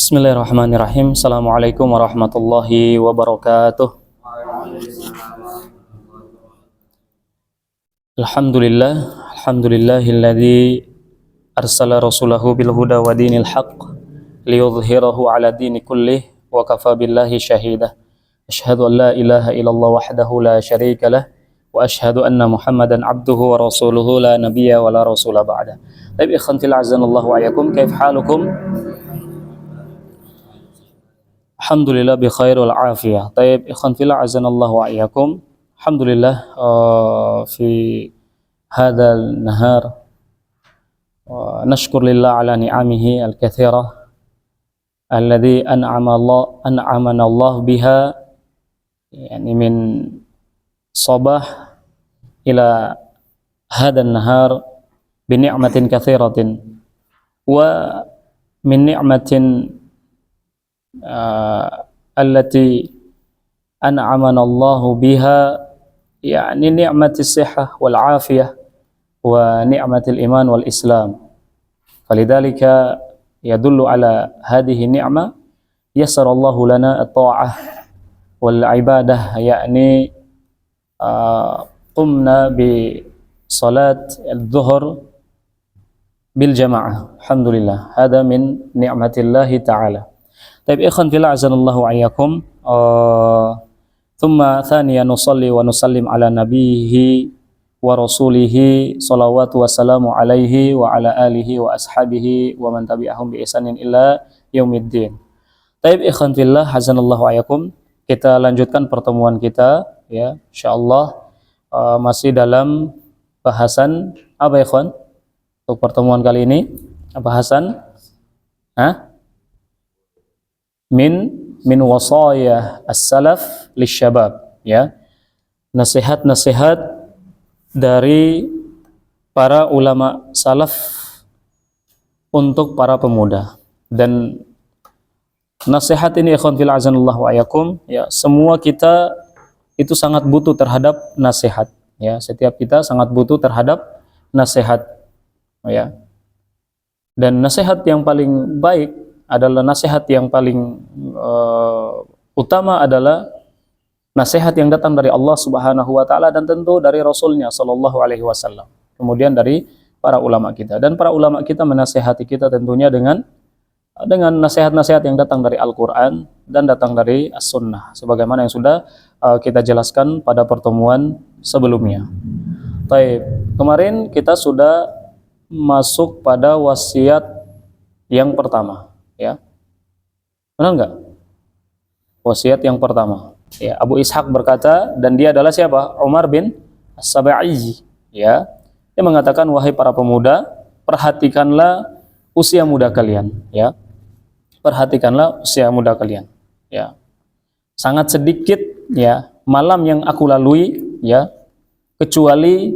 Bismillahirrahmanirrahim. Assalamualaikum warahmatullahi wabarakatuh. Alhamdulillahilladzi arsala rasulahu bil huda wa dinil haqq liyudhhirahu ala dini kullih wa kafa billahi syahida. Asyhadu an la ilaha illallah wahdahu la syarika lah wa asyhadu anna Muhammadan abduhu wa rasuluhu la nabiyya wa la rasula ba'da. Taib ikhwan fil azanallahu wa iyyakum, kaif halukum? Alhamdulillah bi khair wal afiyah. Taib ikhwan fillah azanallahu wa iyyakum. Alhamdulillah fi hadzal nahar nashkur lillah ala ni'amihi al-katsirah alladhi an'amana Allah biha, yani min sabah ila hadzal nahar bi ni'matin katsiratin wa min ni'matin allati an'amana Allahu biha, yani ni'matis sihah wal afiyah wa ni'matil iman wal islam. Falidzalika yadullu ala hadhihi ni'mah yassara Allahu lana at-ta'ah wal ibadah, yani qumna bi salat adh-dhuhr bil jamaah. Alhamdulillah, hada min ni'matillahi ta'ala. Taib ikhwan fillah azanallahu wa iyyakum. Thumma thaniyan nusalli wa nusallim ala nabiyhi wa rasulihi salawatu wassalamu alaihi wa ala alihi wa ashabihi wa man tabi'ahum bi ihsanin ila yaumiddin. Taib ikhwan fillah azanallahu wa iyyakum. Kita lanjutkan pertemuan kita, ya, insyaallah masih dalam bahasan apa ikhwan? Untuk pertemuan kali ini bahasan min wasaya as-salaf lisyabab, ya, nasihat-nasihat dari para ulama salaf untuk para pemuda. Dan nasihat ini ikhwan fil azanillah wa iyyakum, ya, semua kita itu sangat butuh terhadap nasihat, ya, setiap kita sangat butuh terhadap nasihat, ya. Dan nasihat yang paling baik adalah nasihat yang paling utama adalah nasihat yang datang dari Allah Subhanahu wa taala dan tentu dari Rasulnya sallallahu alaihi wasallam. Kemudian dari para ulama kita, dan para ulama kita menasihati kita tentunya dengan nasihat-nasihat yang datang dari Al-Qur'an dan datang dari As-Sunnah, sebagaimana yang sudah kita jelaskan pada pertemuan sebelumnya. Baik, kemarin kita sudah masuk pada wasiat yang pertama, ya, benar enggak? Wasiat yang pertama, ya, Abu Ishaq berkata, dan dia adalah siapa? Umar bin As-Sabai, ya. Dia mengatakan, wahai para pemuda, perhatikanlah usia muda kalian, ya. Perhatikanlah usia muda kalian, ya. Sangat sedikit, ya, malam yang aku lalui, ya, kecuali,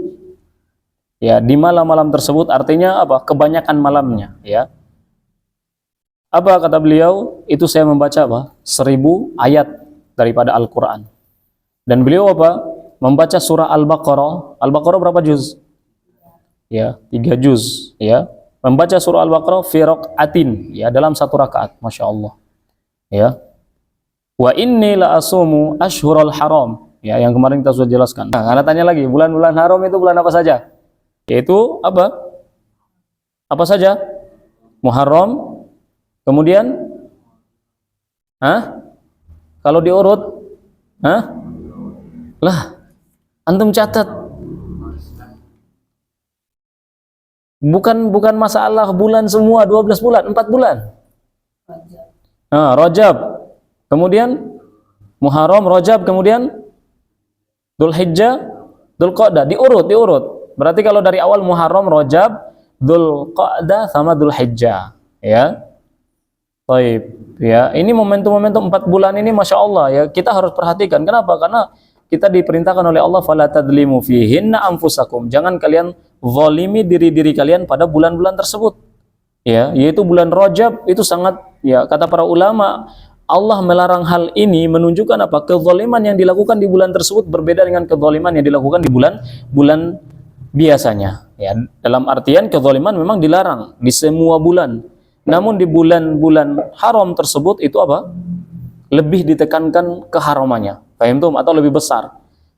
ya, di malam-malam tersebut, artinya apa? Kebanyakan malamnya, ya. Apa kata beliau? Itu saya membaca apa? 1000 ayat daripada Al-Quran. Dan beliau apa? Membaca surah Al-Baqarah. Al-Baqarah berapa juz? Ya, 3 juz. Ya, membaca surah Al-Baqarah fi raq'atin, ya, dalam 1 rakaat. Masya Allah. Ya. Wa inni la asumu ashhural haram. Ya, yang kemarin kita sudah jelaskan. Nah, Anda tanya lagi, bulan-bulan haram itu bulan apa saja? Yaitu apa? Apa saja? Muharram. Kemudian, kalau diurut, lah, antum catat. Bukan masalah bulan semua, 12 bulan, 4 bulan. Rajab, kemudian Muharram, Rajab, kemudian Dzulhijjah, Dzulqa'dah, diurut. Berarti kalau dari awal Muharram, Rajab, Dzulqa'dah sama Dzulhijjah, ya. Baik, ya, ini momentum-momentum 4 bulan ini, masya Allah, ya, kita harus perhatikan. Kenapa? Karena kita diperintahkan oleh Allah, fala tadlimu fihinna anfusakum, jangan kalian zalimi diri-diri kalian pada bulan-bulan tersebut, ya, yaitu bulan Rajab itu sangat, ya, kata para ulama, Allah melarang hal ini menunjukkan apa? Kezaliman yang dilakukan di bulan tersebut berbeda dengan kezaliman yang dilakukan di bulan biasanya, ya, dalam artian kezaliman memang dilarang di semua bulan. Namun di bulan-bulan haram tersebut itu apa? Lebih ditekankan keharamannya. Paham tuh? Atau lebih besar,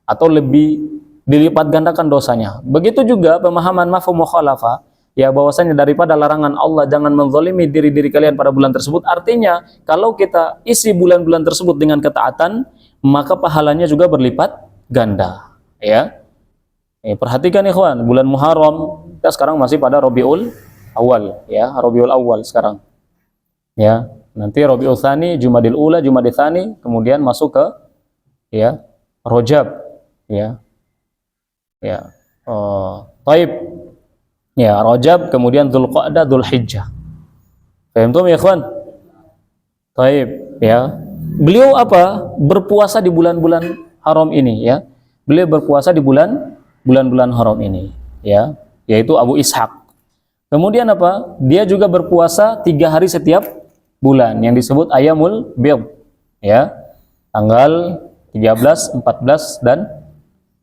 atau lebih dilipat gandakan dosanya. Begitu juga pemahaman mafhum mukhalafah, ya, bahwasanya daripada larangan Allah jangan menzalimi diri-diri kalian pada bulan tersebut, artinya kalau kita isi bulan-bulan tersebut dengan ketaatan, maka pahalanya juga berlipat ganda, ya. Perhatikan ikhwan, bulan Muharram, kita sekarang masih pada Rabiul Awal, ya, Rabiul Awal sekarang. Ya, nanti Rabiul Tsani, Jumadil Ula, Jumadil Tsani, kemudian masuk ke, ya, Rajab, ya. Ya. Taib. Ya, Rajab, kemudian Dzulqa'dah, Dzulhijjah. Paham tuh ya, ikhwan? Taib, ya. Beliau apa? Berpuasa di bulan-bulan haram ini, ya. Beliau berpuasa di bulan-bulan haram ini, ya, yaitu Abu Ishaq. Kemudian apa? Dia juga berpuasa 3 hari setiap bulan yang disebut Ayamul Bid, ya. Tanggal 13, 14 dan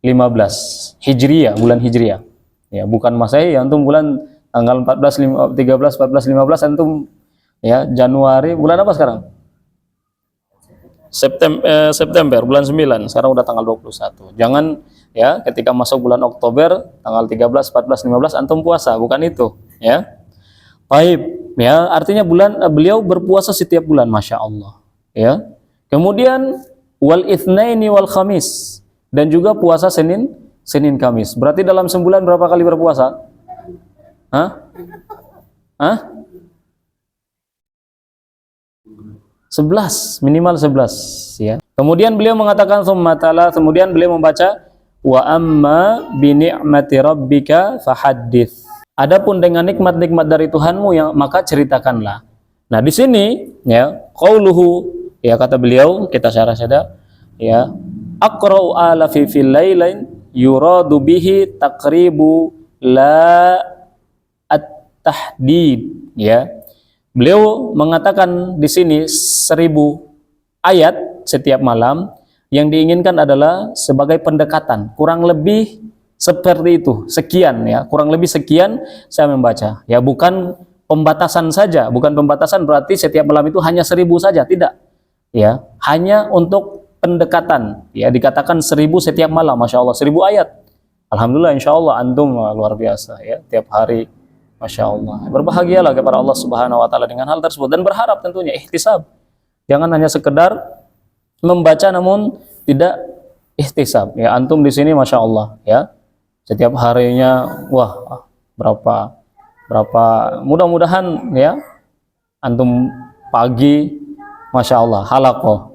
15 Hijriyah, bulan Hijriyah. Ya, bukan Masehi, antum bulan tanggal 14, 13, 14, 15 antum, ya, Januari, bulan apa sekarang? September bulan 9, sekarang udah tanggal 21. Jangan, ya, ketika masuk bulan Oktober tanggal 13, 14, 15 antum puasa, bukan itu, ya. Baik, ya, artinya beliau berpuasa setiap bulan, Masya Allah, ya. Kemudian wal itsnaini wal khamis, dan juga puasa Senin Kamis. Berarti dalam sebulan berapa kali berpuasa? Hah? 11, minimal 11, ya. Kemudian beliau mengatakan kemudian beliau membaca wa amma bi ni'mati rabbika fahaddits. Adapun dengan nikmat-nikmat dari Tuhanmu, yang maka ceritakanlah. Nah, di sini, ya, qauluhu, ya, kata beliau, kita syarah saja, ya. Aqra'u ala fi fil lailain yuradu bihi taqribu la at-tahdid, ya. Beliau mengatakan di sini 1000 ayat setiap malam, yang diinginkan adalah sebagai pendekatan, kurang lebih seperti itu, sekian, ya, kurang lebih sekian saya membaca, ya, bukan pembatasan saja, bukan pembatasan berarti setiap malam itu hanya 1000 saja, tidak, ya, hanya untuk pendekatan, ya, dikatakan 1000 setiap malam, Masya Allah, 1000 ayat. Alhamdulillah, insya Allah antum luar biasa, ya, tiap hari, Masya Allah. Berbahagialah kepada Allah Subhanahu Wa Taala dengan hal tersebut, dan berharap tentunya ihtisab. Jangan hanya sekedar membaca namun tidak ihtisab. Ya, antum di sini, Masya Allah, ya, setiap harinya, wah, berapa, mudah-mudahan, ya, antum pagi, Masya Allah, halaqah,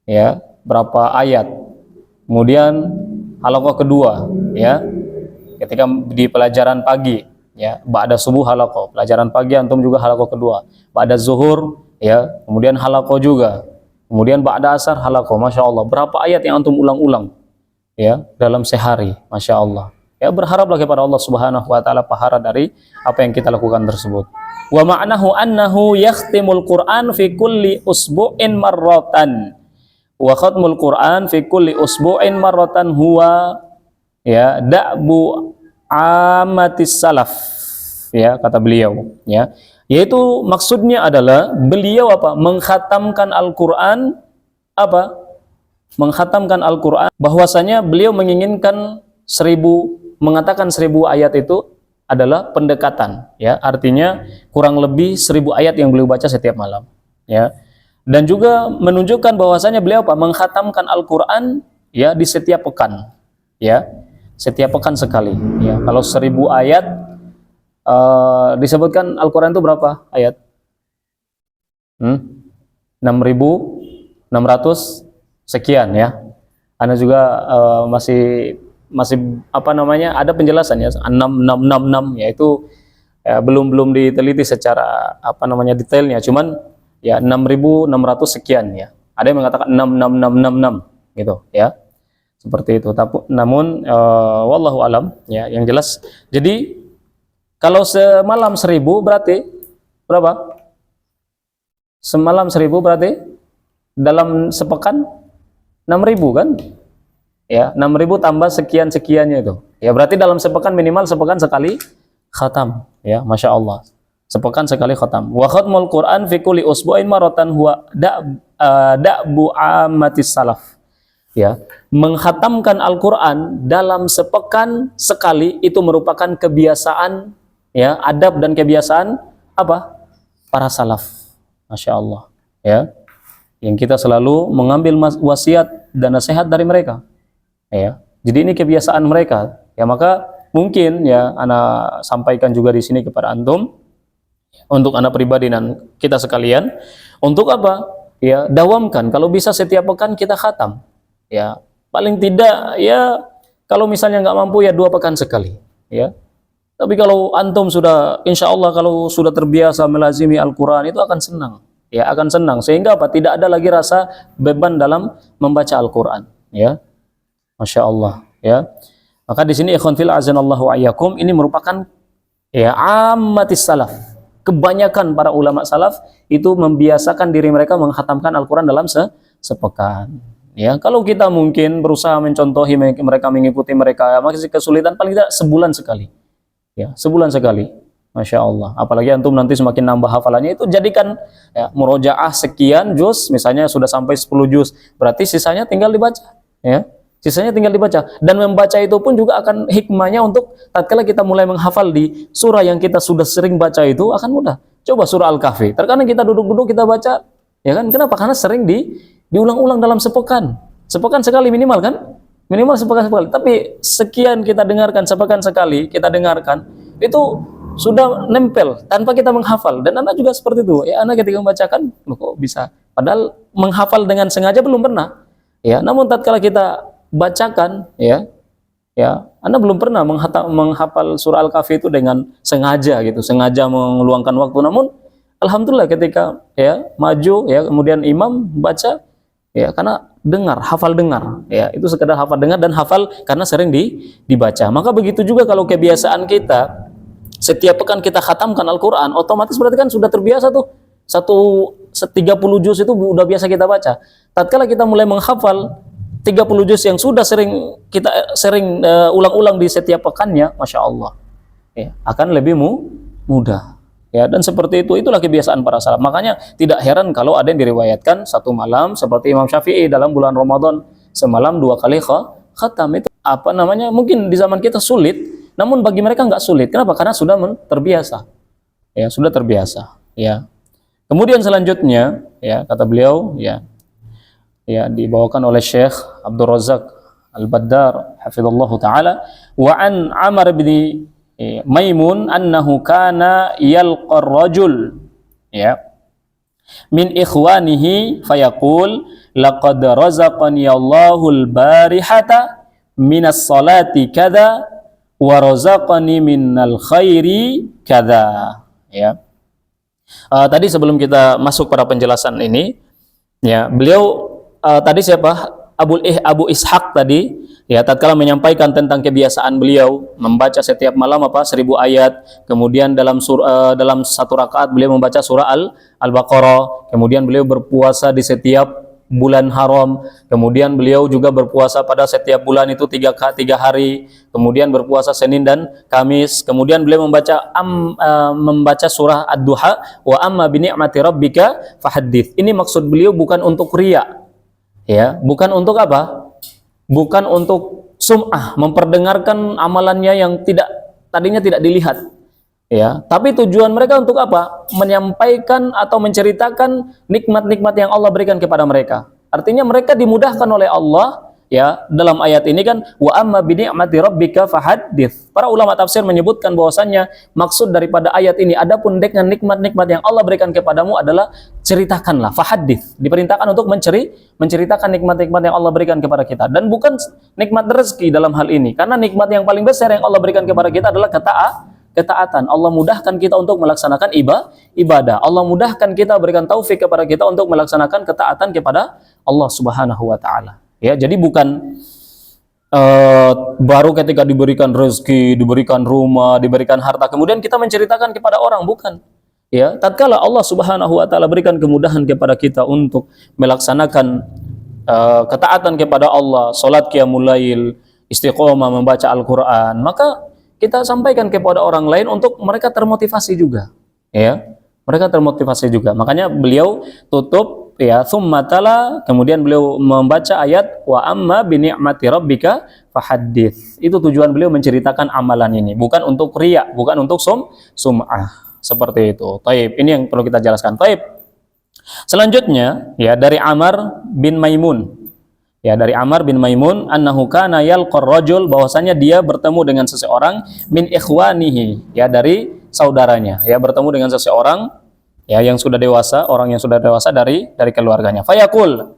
ya, berapa ayat, kemudian halaqah kedua, ya, ketika di pelajaran pagi, ya, ba'da subuh halaqah, pelajaran pagi antum juga halaqah kedua, ba'da zuhur, ya, kemudian halaqah juga, kemudian ba'da asar halaqah. Masya Allah, berapa ayat yang antum ulang-ulang, ya, dalam sehari, Masya Allah. Ya, berharaplah kepada Allah Subhanahu Wa Taala pahala dari apa yang kita lakukan tersebut. Wa ma'nahu annahu yakhtimul Qur'an fi kulli usbu'in marratan. Wa khatmul Qur'an fi kulli usbu'in marratan huwa, ya, da'bu amatis salaf, ya, kata beliau, ya, yaitu maksudnya adalah beliau apa? Mengkhatamkan Al-Qur'an, apa? Mengkhatamkan Al-Qur'an, bahwasanya beliau menginginkan 1000, mengatakan 1000 ayat itu adalah pendekatan, ya, artinya kurang lebih 1000 ayat yang beliau baca setiap malam, ya. Dan juga menunjukkan bahwasanya beliau apa? Mengkhatamkan Al-Qur'an, ya, di setiap pekan, ya, setiap pekan sekali, ya. Kalau 1000 ayat, disebutkan Al-Qur'an itu berapa ayat? 6.600 sekian, ya. Anda juga masih apa namanya, ada penjelasannya 6666, yaitu, ya, belum diteliti secara apa namanya detailnya, cuman, ya, 6.600 sekian, ya. Ada yang mengatakan 66666 gitu, ya. Seperti itu. Namun wallahu alam, ya, yang jelas. Jadi kalau semalam 1000 berarti berapa? Semalam 1000 berarti dalam sepekan 6.000 kan? Ya, 6.000 tambah sekian-sekiannya itu. Ya, berarti dalam sepekan minimal sepekan sekali khatam, ya, Masya Allah. Sepekan sekali khatam. Wa khatmul Quran fi kulli usbu'in maratan huwa da'bu ammatis salaf. Ya, menghatamkan Al-Qur'an dalam sepekan sekali itu merupakan kebiasaan, ya, adab dan kebiasaan apa? Para salaf. Masya Allah, ya. Yang kita selalu mengambil wasiat dan nasihat dari mereka. Ya. Jadi ini kebiasaan mereka. Ya, maka mungkin ya ana sampaikan juga di sini kepada antum, untuk anak pribadi dan kita sekalian, untuk apa? Ya, dawamkan kalau bisa setiap pekan kita khatam. Ya, paling tidak ya kalau misalnya nggak mampu ya 2 pekan sekali. Ya, tapi kalau antum sudah, insya Allah kalau sudah terbiasa melazimi Al-Quran itu akan senang. Ya, akan senang sehingga apa? Tidak ada lagi rasa beban dalam membaca Al-Quran. Ya, Masya Allah. Ya, maka di sini ikhwan fil azanallahu ayyakum, ini merupakan ya ammatis salaf. Kebanyakan para ulama salaf itu membiasakan diri mereka menghatamkan Al-Quran dalam sepekan. Ya, kalau kita mungkin berusaha mencontohi mereka, mengikuti mereka, masih kesulitan, paling tidak sebulan sekali. Ya, sebulan sekali. Masya Allah. Apalagi antum nanti semakin nambah hafalannya, itu jadikan ya, murojaah sekian juz, misalnya sudah sampai 10 juz, berarti sisanya tinggal dibaca. Ya, sisanya tinggal dibaca. Dan membaca itu pun juga akan hikmahnya untuk tatkala kita mulai menghafal di surah yang kita sudah sering baca itu akan mudah. Coba surah Al-Kahfi. Terkadang kita duduk-duduk kita baca, ya kan? Kenapa? Karena sering diulang-ulang dalam sepekan. Sepekan sekali minimal kan? Minimal sepekan sekali. Tapi sekian kita dengarkan, sepekan sekali kita dengarkan, itu sudah nempel tanpa kita menghafal. Dan anak juga seperti itu. Ya, anak ketika membacakan, kok bisa? Padahal menghafal dengan sengaja belum pernah. Ya, namun tatkala kita bacakan, ya, Anda belum pernah menghafal surah Al-Kahfi itu dengan sengaja gitu, sengaja meluangkan waktu. Namun alhamdulillah ketika ya maju, ya kemudian imam baca, ya karena dengar, hafal dengar, ya itu sekedar hafal dengar dan hafal karena sering dibaca. Maka begitu juga kalau kebiasaan kita setiap pekan kita khatamkan Al-Quran, otomatis berarti kan sudah terbiasa tuh 30 juz itu udah biasa kita baca. Tatkala kita mulai menghafal 30 juz yang sudah kita sering ulang-ulang di setiap pekannya, Masya Allah, ya, akan lebih mudah. Ya, dan seperti itulah kebiasaan para salaf. Makanya tidak heran kalau ada yang diriwayatkan satu malam seperti Imam Syafi'i dalam bulan Ramadan semalam 2 kali khatam. Itu apa namanya? Mungkin di zaman kita sulit, namun bagi mereka nggak sulit. Kenapa? Karena sudah terbiasa. Ya, sudah terbiasa. Ya. Kemudian selanjutnya, ya kata beliau, ya dibawakan oleh Syekh Abdul Razak Al-Baddar hafizallahu taala, wa an Amr bin Maimun annahu kana yalqa ar-rajul ya min ikhwanihi fayaqul laqad razaqani Allahul barihata minas salati kadza wa razaqani minal khairi kadza. Ya, tadi sebelum kita masuk pada penjelasan ini, ya beliau tadi siapa? Abu Ishaq tadi, ya tatkala menyampaikan tentang kebiasaan beliau membaca setiap malam 1000 ayat, kemudian dalam satu rakaat beliau membaca surah Al-Baqarah, kemudian beliau berpuasa di setiap bulan haram, kemudian beliau juga berpuasa pada setiap bulan itu 3 hari, kemudian berpuasa Senin dan Kamis, kemudian beliau membaca surah Ad-Duha, wa amma bi ni'mati rabbika fahaddits. Ini maksud beliau bukan untuk riya. Ya, bukan untuk apa? Bukan untuk sum'ah, memperdengarkan amalannya yang tadinya tidak dilihat. Ya, tapi tujuan mereka untuk apa? Menyampaikan atau menceritakan nikmat-nikmat yang Allah berikan kepada mereka. Artinya mereka dimudahkan oleh Allah, ya, dalam ayat ini kan wa amma bi ni'mati rabbika fahaddits. Para ulama tafsir menyebutkan bahwasannya maksud daripada ayat ini adapun dengan nikmat-nikmat yang Allah berikan kepadamu adalah ceritakanlah, fahaddits. Diperintahkan untuk menceritakan nikmat-nikmat yang Allah berikan kepada kita, dan bukan nikmat rezeki dalam hal ini, karena nikmat yang paling besar yang Allah berikan kepada kita adalah ketaatan. Allah mudahkan kita untuk melaksanakan ibadah. Allah mudahkan kita, berikan taufik kepada kita untuk melaksanakan ketaatan kepada Allah Subhanahu wa taala. Ya, jadi bukan baru ketika diberikan rezeki, diberikan rumah, diberikan harta, kemudian kita menceritakan kepada orang, bukan. Ya, tatkala Allah Subhanahu wa taala berikan kemudahan kepada kita untuk melaksanakan ketaatan kepada Allah, salat qiyamul lail, istiqomah membaca Al-Qur'an, maka kita sampaikan kepada orang lain untuk mereka termotivasi juga. ya. Mereka termotivasi juga. Makanya beliau tutup ya tsumma tala, kemudian beliau membaca ayat wa amma bi ni'mati rabbika fahaddits. Itu tujuan beliau menceritakan amalan ini, bukan untuk riya, bukan untuk sum'ah. Seperti itu. Taib, ini yang perlu kita jelaskan. Taib. Selanjutnya ya dari Amr bin Maimun. Ya, dari Amr bin Maimun annahu kana yalqar rajul, bahwasanya dia bertemu dengan seseorang min ikhwanihi, ya dari saudaranya, ya bertemu dengan seseorang ya yang sudah dewasa, orang yang sudah dewasa dari keluarganya. Fayaqul,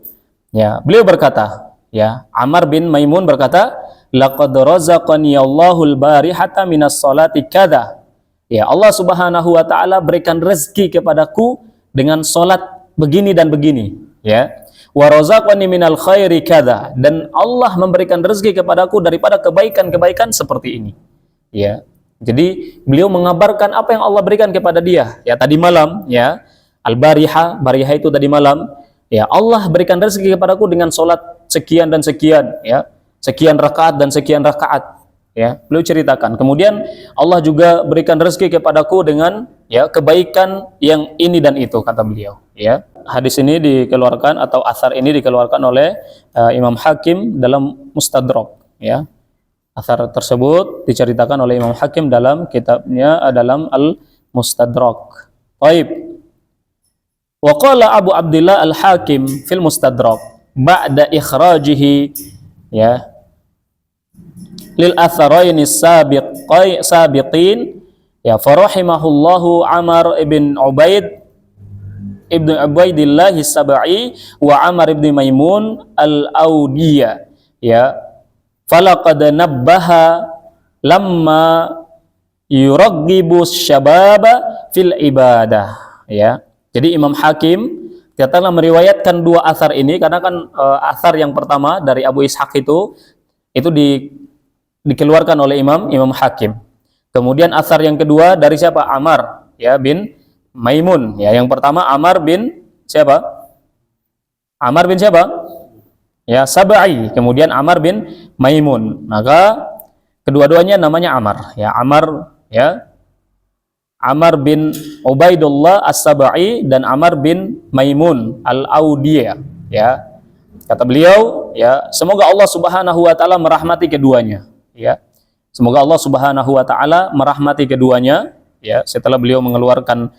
ya beliau berkata, ya Amr bin Maimun berkata, laqad razaqani Allahul barihata minas salati kadza. Ya Allah Subhanahu wa taala berikan rezeki kepadaku dengan salat begini dan begini, ya. Wa razaqani minal khairi kadza, dan Allah memberikan rezeki kepadaku daripada kebaikan-kebaikan seperti ini. Ya. Jadi beliau mengabarkan apa yang Allah berikan kepada dia. Ya tadi malam, ya. Al-bariha, bariha itu tadi malam. Ya, Allah berikan rezeki kepadaku dengan salat sekian dan sekian, ya. Sekian rakaat dan sekian rakaat. Ya, beliau ceritakan. Kemudian Allah juga berikan rezeki kepadaku dengan ya kebaikan yang ini dan itu, kata beliau, ya. Hadis ini dikeluarkan atau asar ini dikeluarkan oleh Imam Hakim dalam Mustadrak, ya. Asar tersebut diceritakan oleh Imam Hakim dalam kitabnya dalam Al-Mustadrak. Baik. Wa qala Abu Abdullah Al-Hakim fil Mustadrak ba'da ikhrajihi ya lil atharaini sabiqin ya farahimahullahu Amr ibn Ubaidillah as-Sabai wa Amr ibn Maimun al-Audiyah, ya falaqad nabbaha lamma yuraggibu syababa fil ibadah, ya. Jadi Imam Hakim katakanlah meriwayatkan dua asar ini karena kan asar yang pertama dari Abu Ishaq itu dikeluarkan oleh Imam Hakim. Kemudian asar yang kedua dari siapa? Amr ya bin Maimun, ya. Yang pertama Amr bin siapa? Amr bin siapa? Ya, Sabai. Kemudian Amr bin Maimun. Maka kedua-duanya namanya Amr, ya. Amr, ya. Amr bin Ubaidullah As-Sabai dan Amr bin Maimun Al-Audiyah, ya. Kata beliau, ya, semoga Allah Subhanahu wa taala merahmati keduanya, ya. Semoga Allah Subhanahu wa taala merahmati keduanya, ya, setelah beliau mengeluarkan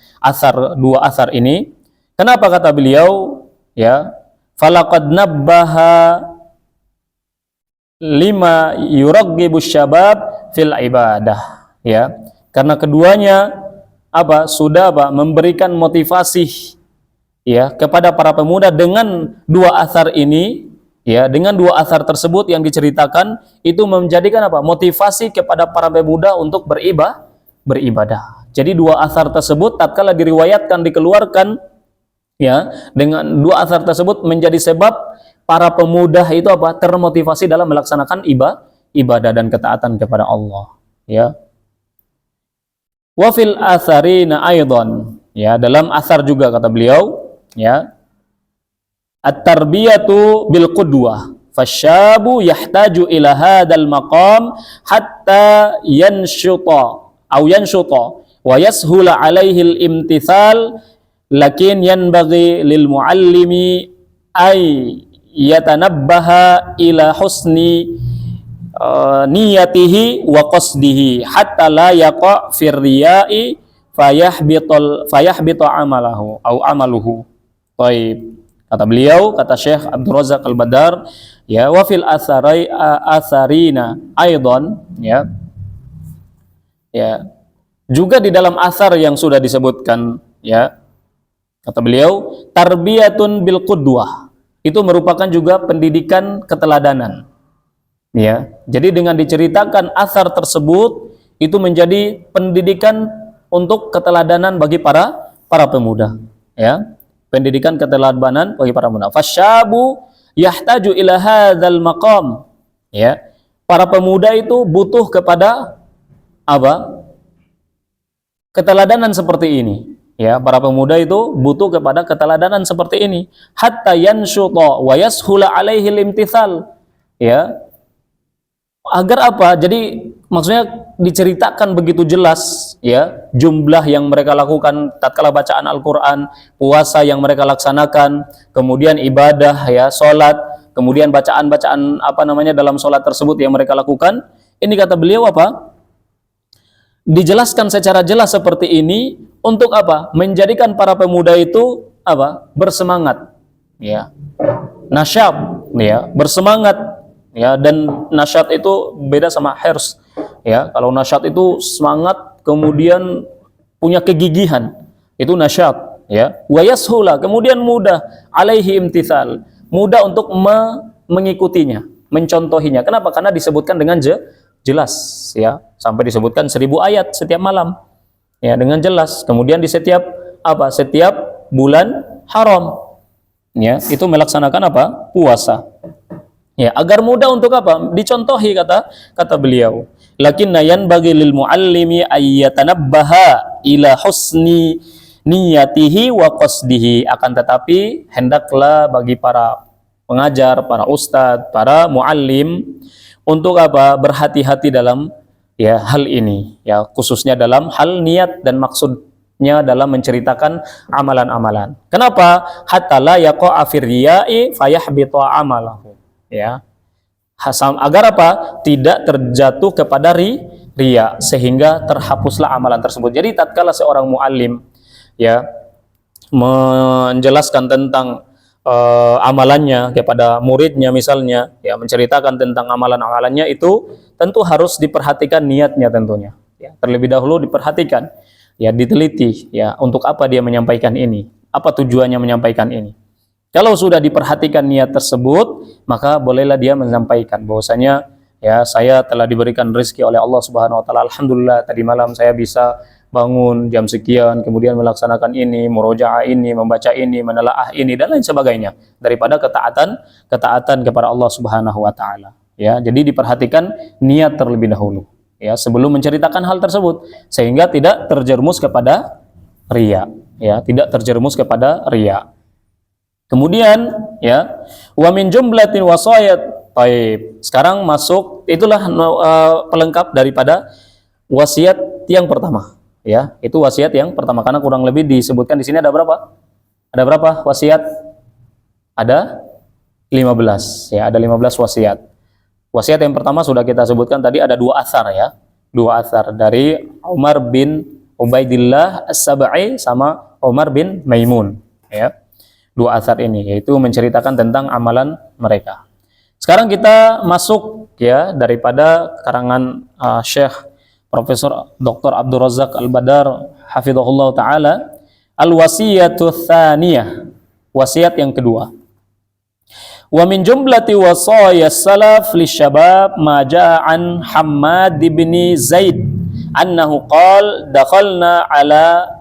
dua asar ini. Kenapa kata beliau, ya? Falaqad nabbaha lima yuraggibu syabab fil ibadah, ya. Karena keduanya memberikan motivasi, ya, kepada para pemuda dengan dua asar ini, ya, dengan dua asar tersebut yang diceritakan itu menjadikan motivasi kepada para pemuda untuk beribadah. Jadi dua asar tersebut tatkala diriwayatkan dikeluarkan, ya, dengan dua asar tersebut menjadi sebab para pemuda itu termotivasi dalam melaksanakan ibadah dan ketaatan kepada Allah, ya. Wa fil atharina aidan, ya, dalam asar juga kata beliau, ya, at-tarbiyatu bil qudwah fasyabu yahtaju ila hadzal maqam hatta yanshuta wa yashula alaihi al-imtithal, lakin yanbaghi lil muallimi ay yatanabbaha ila husni niyatihi wa qasdihi hatta la yaqa fir riya'i fayahbitu amaluhu. Baik. Kata beliau, kata Syekh Abdul Razak Al-Badar, ya, wa fil atharina aidan, ya. Ya. Juga di dalam asar yang sudah disebutkan, ya. Kata beliau, tarbiyatun bil qudwah. Itu merupakan juga pendidikan keteladanan. Ya, jadi dengan diceritakan asar tersebut itu menjadi pendidikan untuk keteladanan bagi para pemuda, ya. Pendidikan keteladanan bagi para pemuda. Fasyabu yahtaju ila hadzal maqam, ya. Para pemuda itu butuh kepada keteladanan seperti ini, ya. Para pemuda itu butuh kepada keteladanan seperti ini hatta yanshuta wa yashula alaihi limtithal, ya. Agar apa? Jadi maksudnya diceritakan begitu jelas ya jumlah yang mereka lakukan tatkala bacaan Al-Qur'an, puasa yang mereka laksanakan, kemudian ibadah ya, salat, kemudian bacaan-bacaan apa namanya dalam salat tersebut yang mereka lakukan. Ini kata beliau apa? Dijelaskan secara jelas seperti ini untuk apa? Menjadikan para pemuda itu apa? Bersemangat ya. Nasyab ya, bersemangat ya, dan nasyat itu beda sama hirs ya. Kalau nasyat itu semangat kemudian punya kegigihan, itu nasyat ya. Wa yashula, kemudian mudah, alaihi imtithal, mudah untuk mengikutinya, mencontohinya. Kenapa? Karena disebutkan dengan jelas ya, sampai disebutkan 1000 ayat setiap malam ya, dengan jelas. Kemudian di setiap apa? Setiap bulan haram ya, itu melaksanakan apa? Puasa. Ya, agar mudah untuk apa? Dicontohi kata beliau. Lakinna yanbaghi lil muallimi ayyatanabbaha ila husni niyatihi wa qasdihi. Akan tetapi hendaklah bagi para pengajar, para ustadz, para muallim untuk apa? Berhati-hati dalam ya hal ini. Ya, khususnya dalam hal niat dan maksudnya dalam menceritakan amalan-amalan. Kenapa? Hatta la yaqa'a fir riya'i fayahbita amalahu. Ya, agar apa? Tidak terjatuh kepada riya sehingga terhapuslah amalan tersebut. Jadi tatkala seorang muallim ya menjelaskan tentang amalannya kepada muridnya misalnya, ya menceritakan tentang amalan-amalannya, itu tentu harus diperhatikan niatnya tentunya. Ya, terlebih dahulu diperhatikan, ya diteliti ya untuk apa dia menyampaikan ini, apa tujuannya menyampaikan ini. Kalau sudah diperhatikan niat tersebut, maka bolehlah dia menyampaikan bahwasanya ya saya telah diberikan rezeki oleh Allah Subhanahu wa taala. Alhamdulillah tadi malam saya bisa bangun jam sekian, kemudian melaksanakan ini, murojaah ini, membaca ini, menelaah ini dan lain sebagainya daripada ketaatan kepada Allah Subhanahu wa taala. Ya, jadi diperhatikan niat terlebih dahulu ya sebelum menceritakan hal tersebut sehingga tidak terjerumus kepada riya, ya, tidak terjerumus kepada riya. Kemudian ya, wa min jumlatin wasayat. Baik, sekarang masuk itulah pelengkap daripada wasiat yang pertama ya. Itu wasiat yang pertama karena kurang lebih disebutkan di sini ada berapa? Ada berapa wasiat? Ada 15 ya, ada 15 wasiat. Wasiat yang pertama sudah kita sebutkan tadi, ada 2 athar ya. 2 athar dari Umar bin Ubaidillah As-Sab'i sama Umar bin Maimun ya. 2 athar ini yaitu menceritakan tentang amalan mereka. Sekarang kita masuk ya daripada karangan Syekh Profesor Dr. Abdul Razak Al-Badar hafizahullah taala, al-wasiyatu tsaniyah, wasiat yang kedua. Wa min jumlati wasaya salaf lisyabab ma jaa an Hammad bin Zaid annahu qala dakhalna ala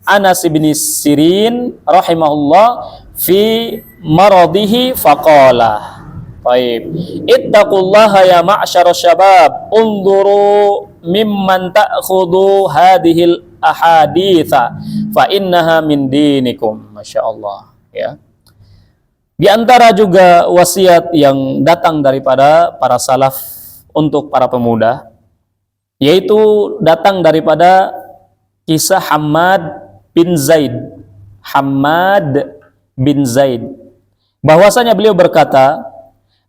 Anas bin Sirin rahimahullah fi maradihi faqala. Baik. Ittaqullaha ya ma'syara syabab, unzuru mimman ta'khudhu hadhil ahaditha fa innaha min dinikum. Masyaallah ya. Di antara juga wasiat yang datang daripada para salaf untuk para pemuda, yaitu datang daripada kisah Hammad bin Zaid. Hammad bin Zaid, bahwasanya beliau berkata,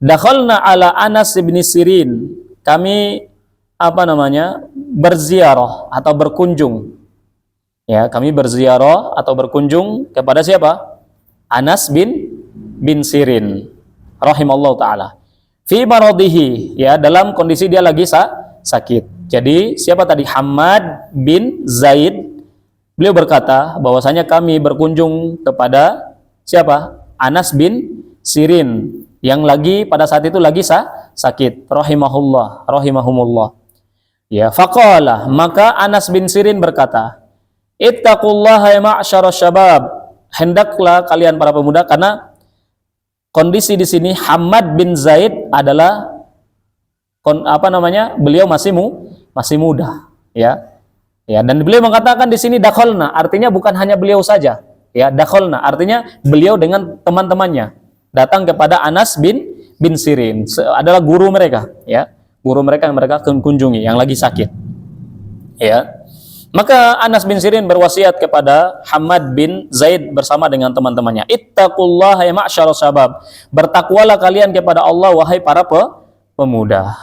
dakhalna ala Anas bin Sirin, kami berziarah atau berkunjung ya, kami berziarah atau berkunjung kepada siapa? Anas bin Sirin rahimallahu taala fi maradihi, ya dalam kondisi dia lagi sakit. Jadi siapa tadi? Hammad bin Zaid. Beliau berkata bahwasanya kami berkunjung kepada siapa? Anas bin Sirin yang lagi pada saat itu lagi sakit, rahimahumullah. Ya, faqala, maka Anas bin Sirin berkata, ittaqullaha ya ma'syara syabab, hendaklah kalian para pemuda, karena kondisi di sini Hammad bin Zaid adalah beliau masih muda, ya. Ya, dan beliau mengatakan di sini dakhalna, artinya bukan hanya beliau saja. Ya, dakhalna artinya beliau dengan teman-temannya datang kepada Anas bin Sirin, adalah guru mereka, ya. guru mereka yang mereka kunjungi yang lagi sakit. Ya. Maka Anas bin Sirin berwasiat kepada Hamad bin Zaid bersama dengan teman-temannya, ittaqullaha ya ma'syarus syabab, bertakwalah kalian kepada Allah wahai para pemuda.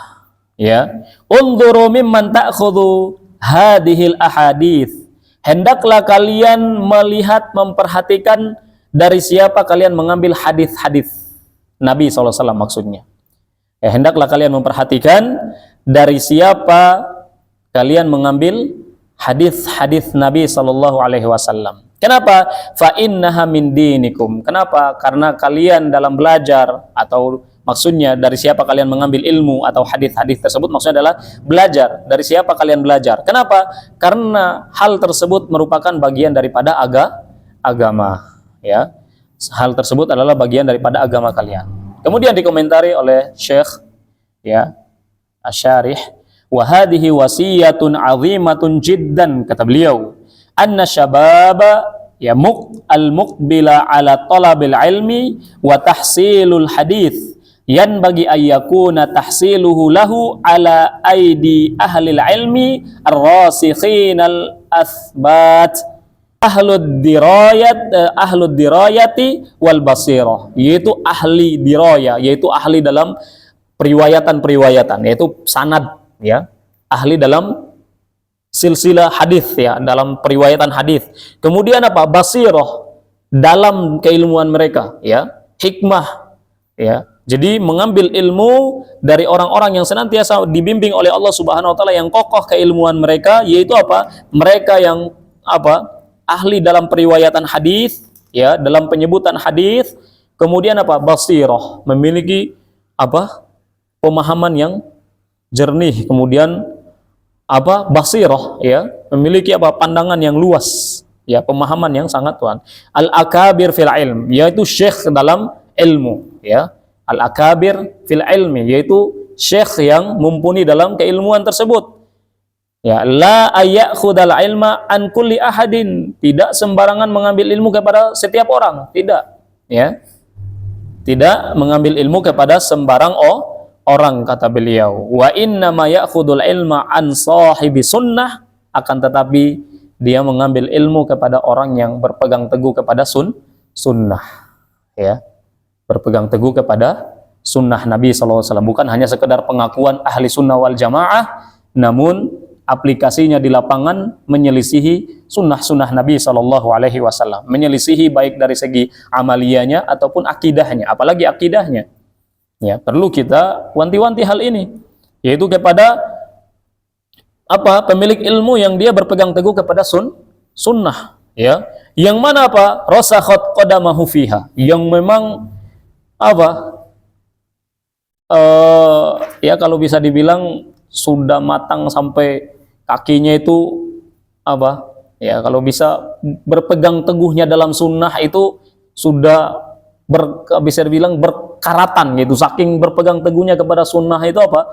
Ya, unzuru mimman ta'khudhu hadhil ahadits, hendaklah kalian melihat, memperhatikan dari siapa kalian mengambil hadis-hadis Nabi SAW maksudnya. Ya, hendaklah kalian memperhatikan dari siapa kalian mengambil hadis-hadis Nabi Sallallahu Alaihi Wasallam. Kenapa? Fa innaha min dinikum. Kenapa? Karena kalian dalam belajar, atau maksudnya dari siapa kalian mengambil ilmu atau hadis-hadis tersebut, maksudnya adalah belajar. Dari siapa kalian belajar? Kenapa? Karena hal tersebut merupakan bagian daripada agama. Ya, hal tersebut adalah bagian daripada agama kalian. Kemudian dikomentari oleh Syekh ya Asy-Syarih, wa hadhihi wasiyatun 'azimatun jiddan, kata beliau, anna syababa ya al-muqbila ala talabil ilmi wa tahsilul hadis yanbaghi an yakuna tahsiluhu lahu ala aidi ahlil ilmi ar-rasikhin al-athbat ahlud dirayati wal basirah, yaitu ahli diraya, yaitu ahli dalam periwayatan, yaitu sanad, ya, ahli dalam silsilah hadis, ya, dalam periwayatan hadis. Kemudian apa? Basirah, dalam keilmuan mereka, ya, hikmah, ya. Jadi mengambil ilmu dari orang-orang yang senantiasa dibimbing oleh Allah Subhanahu wa taala, yang kokoh keilmuan mereka, yaitu apa? Mereka yang apa? Ahli dalam periwayatan hadis, ya, dalam penyebutan hadis. Kemudian apa? Basirah, memiliki apa? Pemahaman yang jernih. Kemudian apa? Basirah, ya, memiliki apa? Pandangan yang luas, ya, pemahaman yang sangat tuan. Al-akabir fil ilm, yaitu syekh dalam ilmu, ya. Al-akabir fil ilmi, yaitu syekh yang mumpuni dalam keilmuan tersebut. Ya, la ayakhudal ilma an kulli ahadin, tidak sembarangan mengambil ilmu kepada setiap orang, tidak, ya. Tidak mengambil ilmu kepada sembarang orang, kata beliau. Wa inna ma ya'khudul ilma an sahibi sunnah, akan tetapi dia mengambil ilmu kepada orang yang berpegang teguh kepada sunnah, ya, berpegang teguh kepada sunnah Nabi SAW. Bukan hanya sekedar pengakuan ahli sunnah wal jamaah, namun aplikasinya di lapangan menyelisihi sunnah-sunnah Nabi SAW, menyelisihi baik dari segi amaliyahnya ataupun akidahnya, apalagi akidahnya. Ya, perlu kita wanti-wanti hal ini, yaitu kepada apa? Pemilik ilmu yang dia berpegang teguh kepada sunnah, ya, yang mana apa? Rasakhat qadamahu fiha, yang memang apa? Ya, kalau bisa dibilang sudah matang sampai kakinya itu apa? Ya, kalau bisa berpegang teguhnya dalam sunnah itu sudah bisa dibilang berkaratan gitu, saking berpegang teguhnya kepada sunnah itu apa?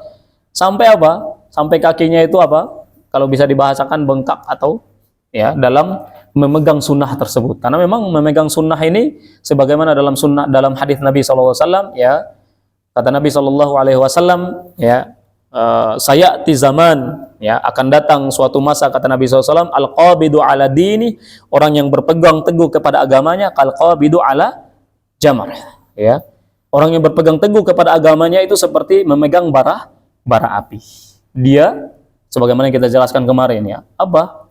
Sampai apa? Sampai kakinya itu apa? Kalau bisa dibahasakan bengkak, atau ya, dalam memegang sunnah tersebut. Karena memang memegang sunnah ini sebagaimana dalam sunnah, dalam hadis Nabi SAW, ya, kata Nabi SAW, ya, sayati zaman, ya, akan datang suatu masa, kata Nabi SAW, al-qabidu ala dini, orang yang berpegang teguh kepada agamanya, kal-qabidu ala jamar, ya, orang yang berpegang teguh kepada agamanya itu seperti memegang bara api. Dia, sebagaimana yang kita jelaskan kemarin, ya, apa?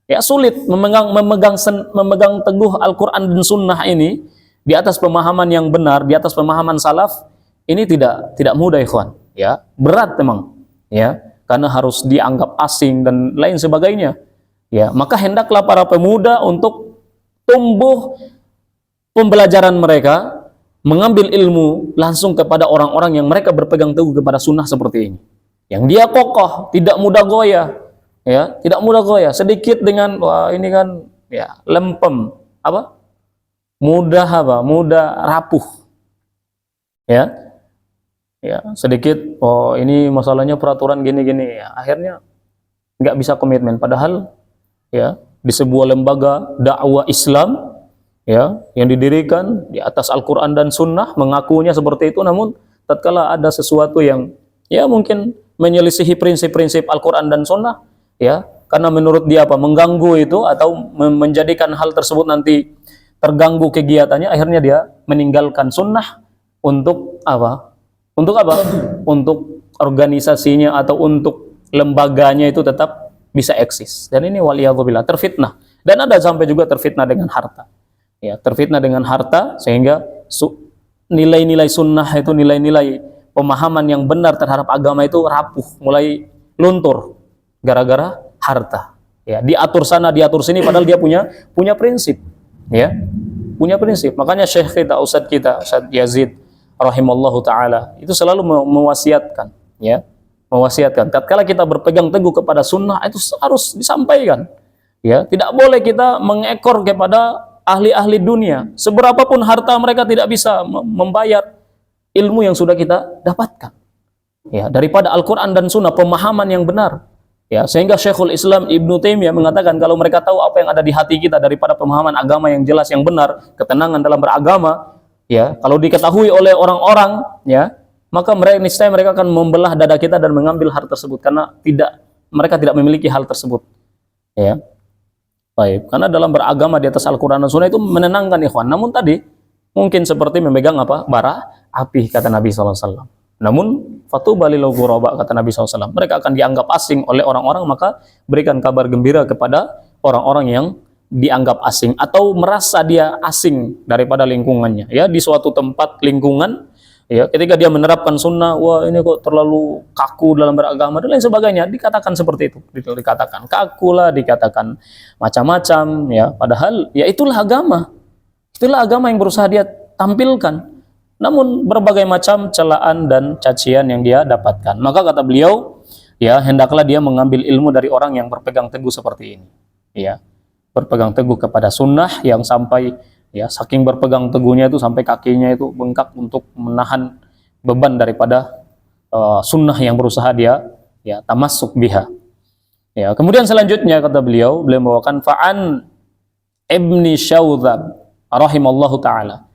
Ya, sulit memegang teguh Al-Quran dan Sunnah ini di atas pemahaman yang benar, di atas pemahaman salaf. Ini tidak mudah, ikhwan, ya, berat memang, ya, karena harus dianggap asing dan lain sebagainya, ya. Maka hendaklah para pemuda untuk tumbuh pembelajaran mereka, mengambil ilmu langsung kepada orang-orang yang mereka berpegang teguh kepada sunnah seperti ini, yang dia kokoh, tidak mudah goyah, ya, tidak mudah goyah. Sedikit dengan wah ini kan, ya, lempem, apa, mudah rapuh, ya. Ya, sedikit, oh ini masalahnya peraturan gini-gini, ya, akhirnya nggak bisa komitmen. Padahal, ya, di sebuah lembaga dakwah Islam, ya, yang didirikan di atas Al-Quran dan Sunnah, mengakunya seperti itu, namun tatkala ada sesuatu yang, ya, mungkin menyelisihi prinsip-prinsip Al-Quran dan Sunnah, ya, karena menurut dia mengganggu itu atau menjadikan hal tersebut nanti terganggu kegiatannya, akhirnya dia meninggalkan sunnah untuk apa? Untuk organisasinya atau untuk lembaganya itu tetap bisa eksis. Dan ini waliyadzubillah terfitnah. Dan ada sampai juga terfitnah dengan harta. Ya, terfitnah dengan harta sehingga nilai-nilai sunnah itu, nilai-nilai pemahaman yang benar terhadap agama itu rapuh, mulai luntur gara-gara harta. Ya, diatur sana, diatur sini, padahal dia punya prinsip. Ya, punya prinsip. Makanya Syekh kita, Ustadz kita, Ustadz Yazid rahimallahu taala itu selalu mewasiatkan, ya, mewasiatkan. Tatkala kita berpegang teguh kepada sunnah itu harus disampaikan. Ya, tidak boleh kita mengekor kepada ahli-ahli dunia. Seberapapun harta mereka tidak bisa membayar ilmu yang sudah kita dapatkan. Ya, daripada Al-Quran dan Sunnah, pemahaman yang benar. Ya, sehingga Syekhul Islam Ibnu Taimiyah mengatakan kalau mereka tahu apa yang ada di hati kita daripada pemahaman agama yang jelas yang benar, ketenangan dalam beragama, ya, kalau diketahui oleh orang-orang, ya, maka niscaya mereka akan membelah dada kita dan mengambil hal tersebut karena mereka tidak memiliki hal tersebut. Ya. Baik, karena dalam beragama di atas Al-Quran dan Sunnah itu menenangkan ikhwan. Namun tadi mungkin seperti memegang bara api, kata Nabi SAW. Namun fatuba lil ghuraba, kata Nabi SAW, mereka akan dianggap asing oleh orang-orang, maka berikan kabar gembira kepada orang-orang yang dianggap asing atau merasa dia asing daripada lingkungannya, ya, di suatu tempat lingkungan, ya, ketika dia menerapkan sunnah, wah ini kok terlalu kaku dalam beragama dan lain sebagainya, dikatakan seperti itu, dikatakan kaku lah, dikatakan macam-macam, ya, padahal ya itulah agama yang berusaha dia tampilkan. Namun berbagai macam celaan dan cacian yang dia dapatkan. Maka kata beliau, ya, hendaklah dia mengambil ilmu dari orang yang berpegang teguh seperti ini. Ya, berpegang teguh kepada sunnah yang sampai, ya, saking berpegang teguhnya itu sampai kakinya itu bengkak untuk menahan beban daripada sunnah yang berusaha dia, ya, tamassuk biha. Ya, kemudian selanjutnya kata beliau membawakan fa'an Ibni Syaudzab rahimallahu taala.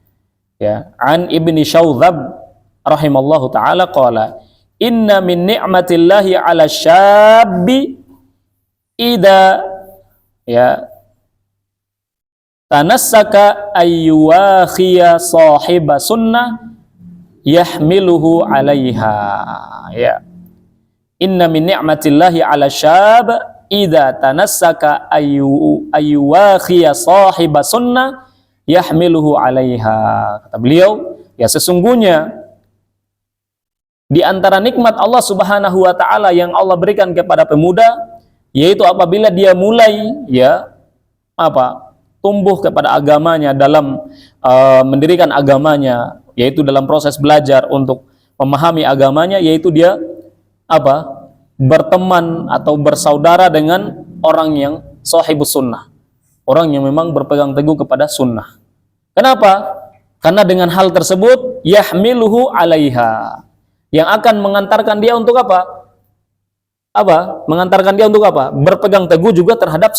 Ya, an Ibni Syaudzab rahimallahu taala qala inna min ni'matillahi 'ala syabbi idza, ya, tanassaka ayyuakhiya sahiba sunnah yahmiluhu 'alaiha. Ya, inna min ni'matillahi 'ala syab idza tanassaka ayyuakhiya sahiba sunnah yahmiluhu 'alaiha. Kata beliau, ya, sesungguhnya di antara nikmat Allah Subhanahu wa taala yang Allah berikan kepada pemuda, yaitu apabila dia mulai, ya, tumbuh kepada agamanya dalam mendirikan agamanya, yaitu dalam proses belajar untuk memahami agamanya, yaitu dia berteman atau bersaudara dengan orang yang sahibus sunnah, orang yang memang berpegang teguh kepada sunnah. Kenapa? Karena dengan hal tersebut yahmiluhu 'alaiha, yang akan mengantarkan dia untuk mengantarkan dia untuk berpegang teguh juga terhadap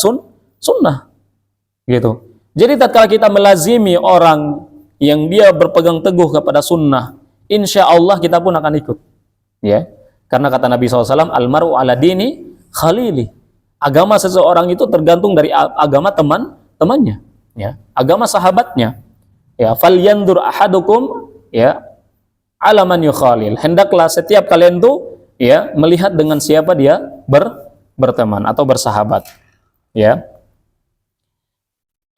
sunnah. Gitu. Jadi tatkala kita melazimi orang yang dia berpegang teguh kepada sunnah, insya Allah kita pun akan ikut. Ya, karena kata Nabi SAW, almaru ala dini khalili. Agama seseorang itu tergantung dari agama temannya, ya, agama sahabatnya. Ya, falyandur ahadukum, ya, ala man yukhalil. Hendaklah setiap kalian tuh, ya, melihat dengan siapa dia berteman atau bersahabat. Ya.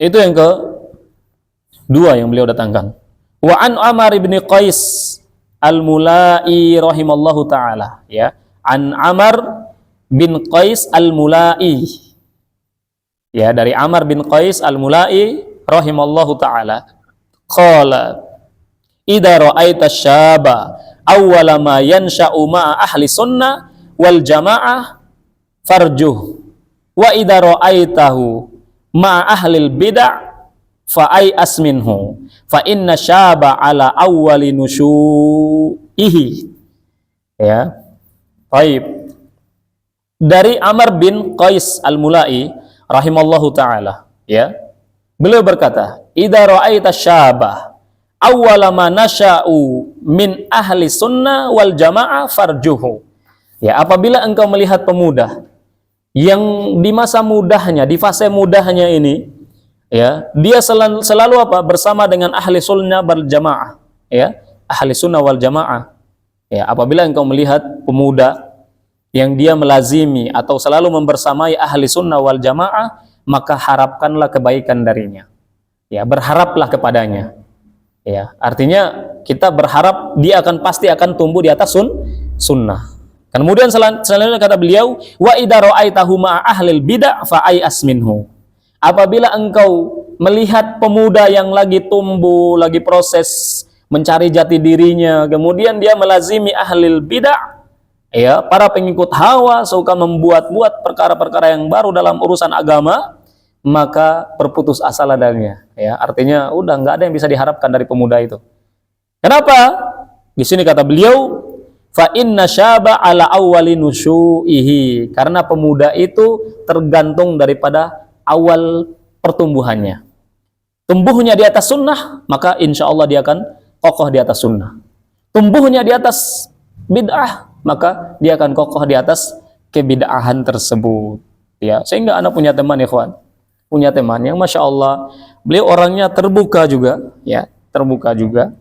Itu yang kedua yang beliau datangkan. Wa an Amr bin Qais al-Mulai rahimallahu taala, ya. An Amr bin Qais al-Mulai. Ya, dari Amr bin Qais al-Mulai rahimallahu taala. Qala idza ra'aita syaba awwala ma yansha'u ma'a ahli sunnah wal jamaah farjuh wa idza ra'aitahu ma'a ahlil bid'ah fa ay asminhu fa inna syaba ala awwali nusyu'ihi. Ya. Baik. Dari Amr bin Qais al-Mulai rahimallahu taala, ya. Beliau berkata, idza ra'aita syabah awwala ma nasha'u min ahli sunnah wal jamaah farjuhu. Ya, apabila engkau melihat pemuda yang di masa mudahnya, di fase mudahnya ini, ya, dia selalu apa? Bersama dengan ahli sunnah wal jamaah, ya, ahli sunnah wal jamaah. Ya, apabila engkau melihat pemuda yang dia melazimi atau selalu membersamai ahli sunnah wal jamaah, maka harapkanlah kebaikan darinya. Ya, berharaplah kepadanya. Ya, artinya kita berharap dia pasti akan tumbuh di atas sunnah. Kemudian selanjutnya kata beliau, wa idza ra'aitahu ma'a ahlil bid'ah fa'ayas minhu. Apabila engkau melihat pemuda yang lagi tumbuh, lagi proses mencari jati dirinya, kemudian dia melazimi ahlil bid'ah, ya, para pengikut hawa, suka membuat-buat perkara-perkara yang baru dalam urusan agama, maka berputus asalah darinya. Ya, artinya udah nggak ada yang bisa diharapkan dari pemuda itu. Kenapa? Di sini kata beliau, fa inna syaba ala awwali nusyu'ihi, karena pemuda itu tergantung daripada awal pertumbuhannya. Tumbuhnya di atas sunnah, maka insya Allah dia akan kokoh di atas sunnah. Tumbuhnya di atas bid'ah, maka dia akan kokoh di atas kebid'ahan tersebut. Ya, sehingga anak punya teman, ikhwan, punya teman yang masya Allah, beliau orangnya terbuka juga, ya, terbuka juga.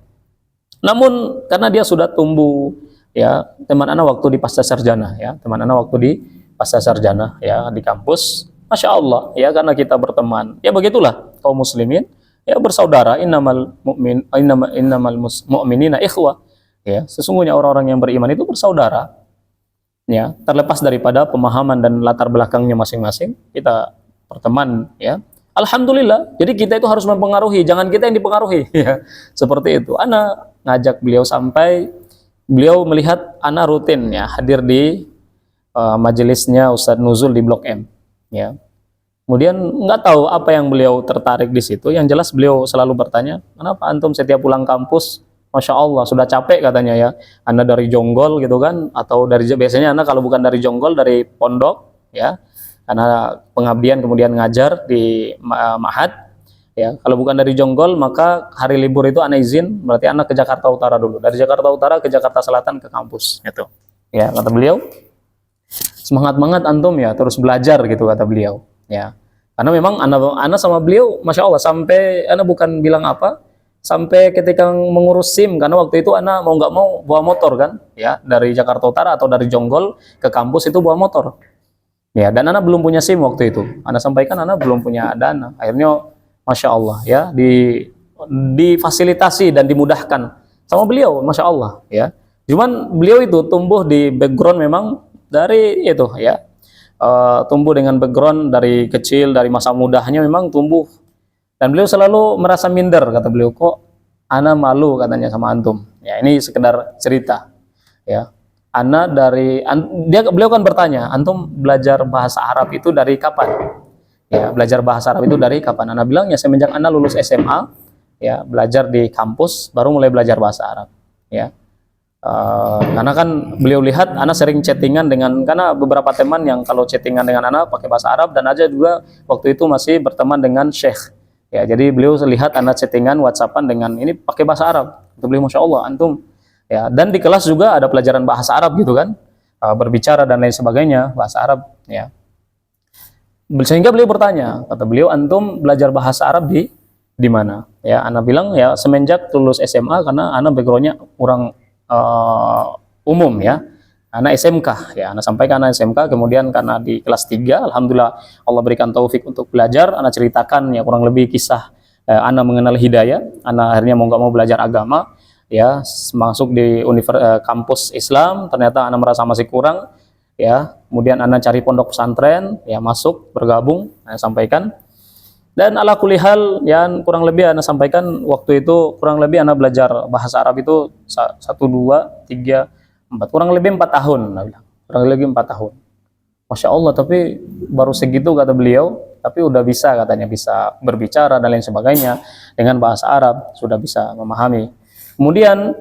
Namun karena dia sudah tumbuh, ya, teman anak waktu di pasca sarjana, ya, teman anak waktu di pasca sarjana, ya, di kampus, masya Allah, ya, karena kita berteman, ya, begitulah kaum muslimin, ya, bersaudara, innamal mu'minina ikhwah, ya, sesungguhnya orang-orang yang beriman itu bersaudara, ya, terlepas daripada pemahaman dan latar belakangnya masing-masing, kita berteman, ya, alhamdulillah. Jadi kita itu harus mempengaruhi, jangan kita yang dipengaruhi, ya, seperti itu. Ana ngajak beliau sampai beliau melihat ana rutin, ya, hadir di majelisnya Ustadz Nuzul di Blok M, ya. Kemudian nggak tahu apa yang beliau tertarik di situ. Yang jelas beliau selalu bertanya, kenapa antum setiap pulang kampus, masya Allah sudah capek katanya, ya, anda dari Jonggol gitu kan, atau dari, biasanya anda kalau bukan dari Jonggol dari pondok, ya, karena pengabdian kemudian ngajar di Ma'had, ya, kalau bukan dari Jonggol maka hari libur itu anda izin, berarti anda ke Jakarta Utara dulu, dari Jakarta Utara ke Jakarta Selatan ke kampus, gitu, ya, kata beliau, semangat antum, ya, terus belajar gitu, kata beliau, ya, karena memang anak sama beliau masya Allah sampai anak bukan bilang apa, sampai ketika mengurus SIM, karena waktu itu anak mau nggak mau bawa motor kan, ya, dari Jakarta Utara atau dari Jonggol ke kampus itu bawa motor, ya, dan anak belum punya SIM waktu itu, anak sampaikan anak belum punya dana, akhirnya masya Allah, ya, difasilitasi dan dimudahkan sama beliau, masya Allah, ya. Cuman beliau itu tumbuh di background memang dari itu, ya, tumbuh dengan background dari kecil, dari masa mudanya memang tumbuh, dan beliau selalu merasa minder, kata beliau, kok ana malu katanya sama antum, ya, ini sekedar cerita, ya, ana beliau kan bertanya, antum belajar bahasa Arab itu dari kapan, ya, belajar bahasa Arab itu dari kapan, ana bilang, ya, semenjak ana lulus SMA, ya, belajar di kampus baru mulai belajar bahasa Arab, ya. Karena kan beliau lihat anak sering chattingan dengan, karena beberapa teman yang kalau chattingan dengan anak pakai bahasa Arab, dan aja juga waktu itu masih berteman dengan Syekh, ya, jadi beliau lihat anak chattingan WhatsAppan dengan ini pakai bahasa Arab, itu beliau masya Allah antum, ya, dan di kelas juga ada pelajaran bahasa Arab gitu kan, berbicara dan lain sebagainya bahasa Arab, ya, sehingga beliau bertanya, kata beliau, antum belajar bahasa Arab di mana, ya, anak bilang, ya, semenjak lulus SMA, karena anak backgroundnya kurang umum, ya, anak SMK, ya, anak sampai ke anak SMK, kemudian karena di kelas 3 alhamdulillah Allah berikan taufik untuk belajar, anak ceritakan, ya, kurang lebih kisah anak mengenal hidayah, anak akhirnya mau nggak mau belajar agama, ya, masuk di kampus Islam, ternyata anak merasa masih kurang, ya, kemudian anak cari pondok pesantren, ya, masuk bergabung, anak sampaikan. Dan ala kulli hal, ya, kurang lebih anak sampaikan waktu itu kurang lebih anak belajar bahasa Arab itu 1, 2, 3, 4, kurang lebih 4 tahun, kurang lebih 4 tahun. Masya Allah, tapi baru segitu kata beliau, tapi udah bisa katanya, bisa berbicara dan lain sebagainya dengan bahasa Arab, sudah bisa memahami. Kemudian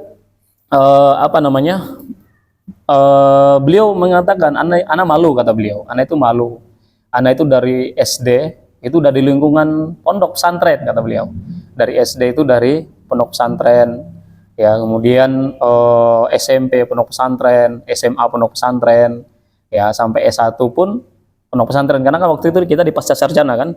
beliau mengatakan, anak malu, kata beliau, anak itu malu, anak itu dari SD itu dari lingkungan pondok pesantren, kata beliau, dari SD itu dari pondok pesantren, ya, kemudian SMP pondok pesantren, SMA pondok pesantren, ya sampai S1 pun pondok pesantren, karena kan waktu itu kita di pasca sarjana kan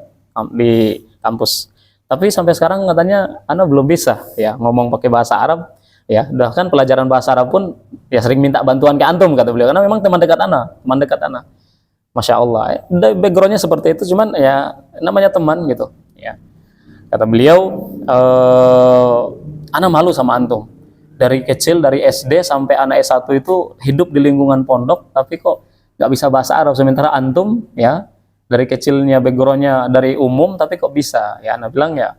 di kampus. Tapi sampai sekarang katanya ana belum bisa ya ngomong pakai bahasa Arab, ya. Bahkan pelajaran bahasa Arab pun ya sering minta bantuan ke antum kata beliau, karena memang teman dekat ana, teman dekat ana. Masya Allah, backgroundnya seperti itu, cuman ya namanya teman gitu, ya. Kata beliau, ana malu sama antum. Dari kecil, dari SD sampai anak S1 itu hidup di lingkungan pondok, tapi kok nggak bisa bahasa Arab. Sementara antum, ya, dari kecilnya backgroundnya dari umum, tapi kok bisa? Ya, ana bilang ya,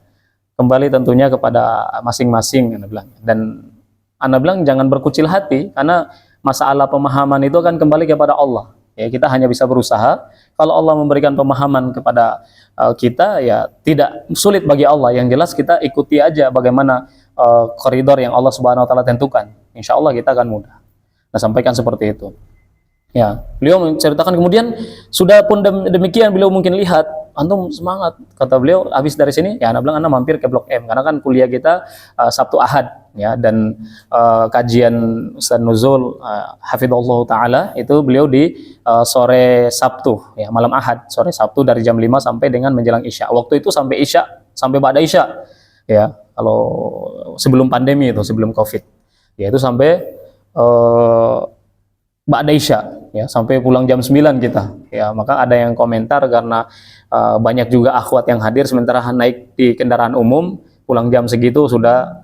kembali tentunya kepada masing-masing, ana bilang. Dan ana bilang jangan berkucil hati, karena masalah pemahaman itu akan kembali kepada Allah. Ya, kita hanya bisa berusaha. Kalau Allah memberikan pemahaman kepada kita, ya tidak sulit bagi Allah. Yang jelas kita ikuti aja bagaimana koridor yang Allah Subhanahu Wa Taala tentukan. Insya Allah kita akan mudah. Nah, sampaikan seperti itu. Ya, beliau menceritakan kemudian sudah pun demikian beliau mungkin lihat antum semangat, kata beliau habis dari sini ya anak bilang anak mampir ke Blok M, karena kan kuliah kita Sabtu Ahad ya, dan kajian Ustaz Nuzul hafizallahu taala itu beliau di sore Sabtu ya, malam Ahad, sore Sabtu dari jam 5 sampai dengan menjelang Isya. Waktu itu sampai Isya, sampai ba'da Isya ya, kalau sebelum pandemi itu, sebelum Covid ya, itu sampai ba'da Isya ya, sampai pulang jam 9 kita ya. Maka ada yang komentar karena banyak juga akhwat yang hadir, sementara naik di kendaraan umum pulang jam segitu sudah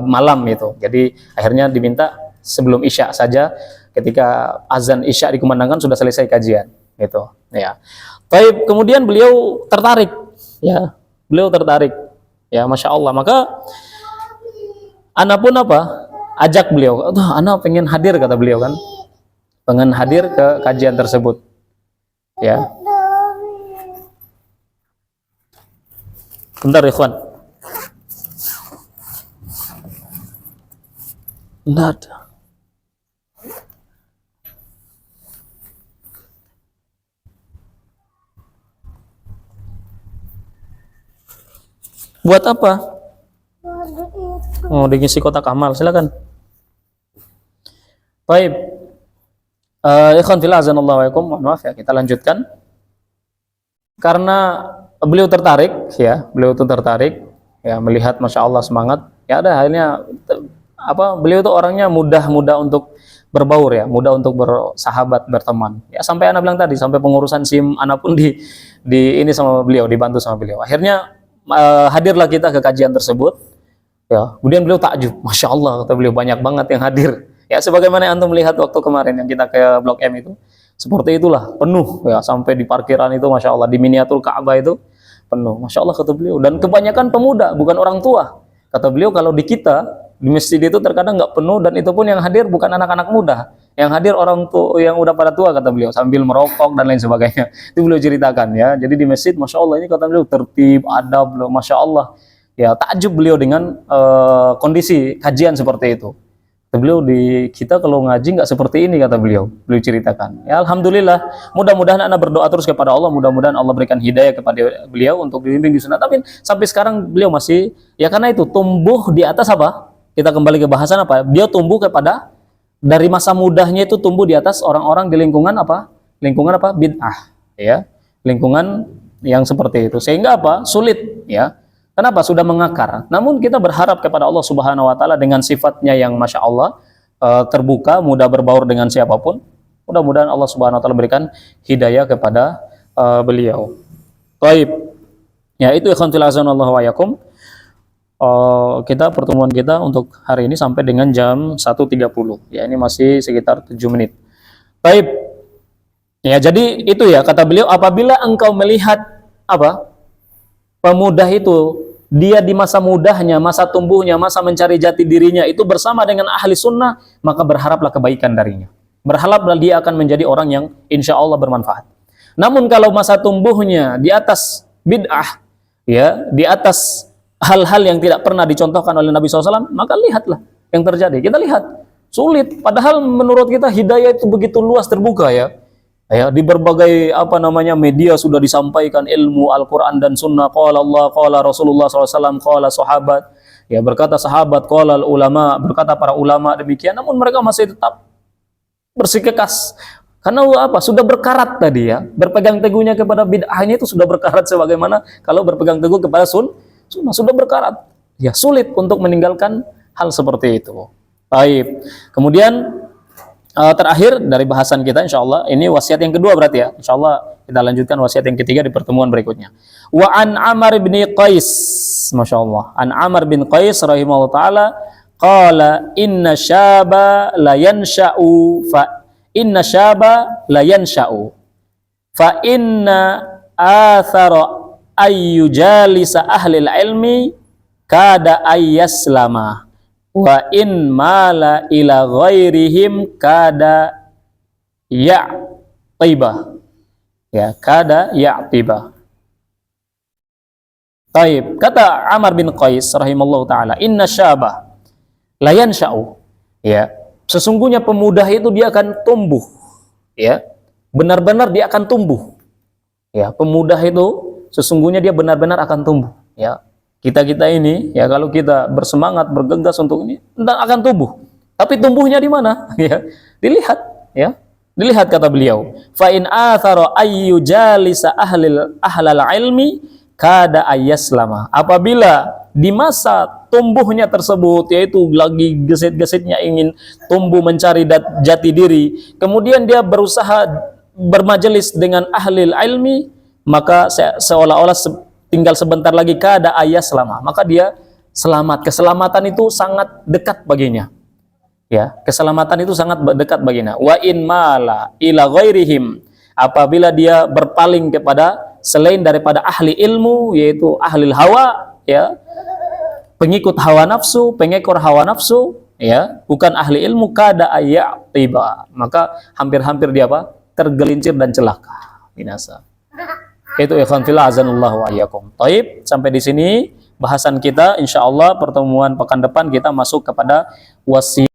malam itu. Jadi akhirnya diminta sebelum Isya saja, ketika azan Isya dikumandangkan sudah selesai kajian gitu ya. Baik, kemudian beliau tertarik ya, beliau tertarik ya, Masya Allah. Maka ana pun apa, ajak beliau, ana pengen hadir kata beliau kan, pengen hadir ke kajian tersebut ya. Bentar ikhwan, enggak ada. Buat apa? Mau diisi kotak amal, silakan. Baik, ikhwan fillah azanallahu wa yakum, maaf ya, kita lanjutkan. Karena beliau tertarik ya, beliau itu tertarik ya, melihat Masya Allah semangat ya. Ada halnya apa, beliau itu orangnya mudah untuk berbaur ya, mudah untuk bersahabat, berteman ya. Sampai anak bilang tadi, sampai pengurusan SIM anak pun di ini sama beliau, dibantu sama beliau. Akhirnya hadirlah kita ke kajian tersebut ya. Kemudian beliau takjub, Masya Allah kata beliau, banyak banget yang hadir ya, sebagaimana yang antum melihat waktu kemarin yang kita ke Blok M itu, seperti itulah, penuh ya, sampai di parkiran itu Masya Allah, di miniatur Ka'bah itu penuh, Masya Allah kata beliau. Dan kebanyakan pemuda, bukan orang tua, kata beliau. Kalau di kita, di masjid itu terkadang nggak penuh, dan itu pun yang hadir bukan anak-anak muda, yang hadir orang tua yang udah pada tua, kata beliau, sambil merokok dan lain sebagainya. Itu beliau ceritakan ya. Jadi di masjid, Masya Allah, ini kata beliau tertib, adab, Masya Allah ya. Takjub beliau dengan kondisi kajian seperti itu. Kata beliau, di kita kalau ngaji nggak seperti ini, kata beliau ceritakan ya. Alhamdulillah, mudah-mudahan anak berdoa terus kepada Allah, mudah-mudahan Allah berikan hidayah kepada beliau untuk dibimbing di sunnah. Tapi sampai sekarang beliau masih ya, karena itu tumbuh di atas apa, kita kembali ke bahasan apa, dia tumbuh kepada, dari masa mudahnya itu tumbuh di atas orang-orang di lingkungan apa, bid'ah ya, lingkungan yang seperti itu, sehingga apa, sulit ya. Kenapa? Sudah mengakar. Namun kita berharap kepada Allah Subhanahu Wa Taala dengan sifatnya yang Masya Allah terbuka, mudah berbaur dengan siapapun. Mudah-mudahan Allah Subhanahu Wa Taala berikan hidayah kepada beliau. Baik, ya itu ikhwan fillah azanallahu wa yakum. Kita pertemuan kita untuk hari ini sampai dengan jam 1.30. Ya, ini masih sekitar 7 menit. Baik. Ya, jadi itu ya kata beliau, apabila engkau melihat apa, pemuda itu, dia di masa mudahnya, masa tumbuhnya, masa mencari jati dirinya itu bersama dengan ahli sunnah, maka berharaplah kebaikan darinya. Berharaplah dia akan menjadi orang yang insya Allah bermanfaat. Namun kalau masa tumbuhnya di atas bid'ah, ya, di atas hal-hal yang tidak pernah dicontohkan oleh Nabi SAW, maka lihatlah yang terjadi. Kita lihat, sulit. Padahal menurut kita hidayah itu begitu luas, terbuka ya. Ya, di berbagai media sudah disampaikan ilmu Al-Quran dan Sunnah, qala Allah, qala Rasulullah SAW, qala sahabat Ya, berkata sahabat, qala ulama, berkata para ulama demikian, namun mereka masih tetap bersikeras. Karena apa? Sudah berkarat tadi ya. Berpegang teguhnya kepada bid'ah ini itu sudah berkarat sebagaimana kalau berpegang teguh kepada sunnah sudah berkarat. Ya, sulit untuk meninggalkan hal seperti itu. Baik. Kemudian terakhir dari bahasan kita insyaallah, ini wasiat yang kedua berarti ya. Insyaallah kita lanjutkan wasiat yang ketiga di pertemuan berikutnya. Wa an Amr bin Qais, masyaallah. An Amr bin Qais rahimahullah taala qala inna syaba la yansha'u fa inna syaba la yansha'u fa inna athara ayyujalisa ahlil ilmi kada ayyaslama wa in mala ila ghairihim kada ya'tiba. Ya, kada ya'tiba. Taib, kata Amr bin Qais rahimallahu taala, inna syabah la yansha'u. Ya, sesungguhnya pemuda itu dia akan tumbuh. Ya, benar-benar dia akan tumbuh. Ya, pemuda itu sesungguhnya dia benar-benar akan tumbuh. Ya, kita ini ya kalau kita bersemangat bergegas untuk ini akan tumbuh. Tapi tumbuhnya di mana? Ya, dilihat ya. Dilihat kata beliau, fa in athara ayyu jalisa ahlal ilmi kada ayyaslama. Apabila di masa tumbuhnya tersebut, yaitu lagi gesit-gesitnya ingin tumbuh mencari jati diri, kemudian dia berusaha bermajelis dengan ahli ilmi, maka seolah-olah tinggal sebentar lagi kada ayyaslama, maka dia selamat. Keselamatan itu sangat dekat baginya. Ya, keselamatan itu sangat dekat baginya. Wa in mala ila ghairihim, apabila dia berpaling kepada selain daripada ahli ilmu, yaitu ahli hawa, ya, pengikut hawa nafsu, pengekor hawa nafsu, ya, bukan ahli ilmu, kada ayatiba, maka hampir-hampir dia apa? Tergelincir dan celaka, binasa. Itu ikhwan fillah azanullahu wa iyyakum. Taib, sampai di sini bahasan kita. Insyaallah pertemuan pekan depan kita masuk kepada wasiat